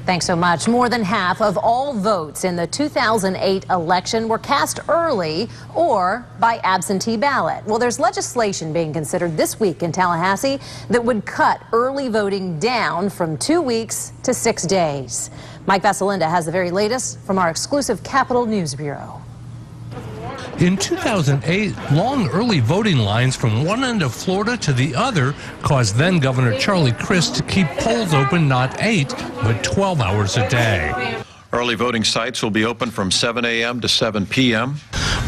Thanks so much. More than half of all votes in the 2008 election were cast early or by absentee ballot. Well, there's legislation being considered this week in Tallahassee that would cut early voting down from 2 weeks to 6 days. Mike Vassalinda has the very latest from our exclusive Capitol News Bureau. In 2008, long early voting lines from one end of Florida to the other caused then-Governor Charlie Crist to keep polls open not 8, but 12 hours a day. Early voting sites will be open from 7 a.m. to 7 p.m.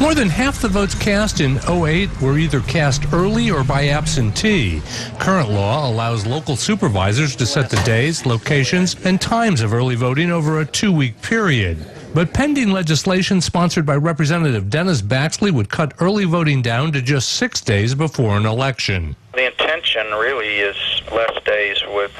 More than half the votes cast in 2008 were either cast early or by absentee. Current law allows local supervisors to set the days, locations, and times of early voting over a 2-week period. But pending legislation sponsored by Representative Dennis Baxley would cut early voting down to just 6 days before an election. The intention really is less days with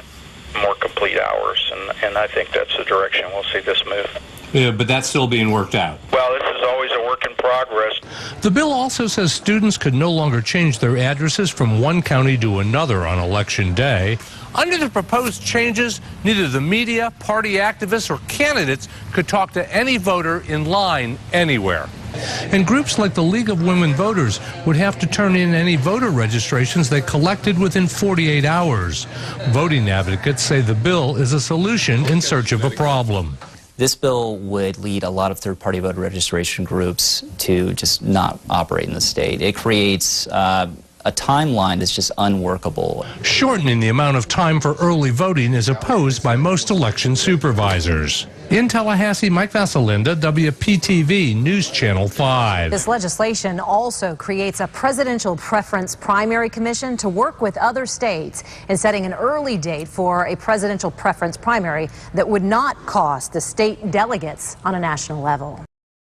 more complete hours, and I think that's the direction we'll see this move. Yeah, but that's still being worked out. Well, this is always a work in progress. The bill also says students could no longer change their addresses from one county to another on Election Day. Under the proposed changes, neither the media, party activists, or candidates could talk to any voter in line anywhere. And groups like the League of Women Voters would have to turn in any voter registrations they collected within 48 hours. Voting advocates say the bill is a solution in search of a problem. This bill would lead a lot of third-party voter registration groups to just not operate in the state. It creates a timeline that's just unworkable. Shortening the amount of time for early voting is opposed by most election supervisors. In Tallahassee, Mike Vassalinda, WPTV News Channel 5. This legislation also creates a presidential preference primary commission to work with other states in setting an early date for a presidential preference primary that would not cost the state delegates on a national level.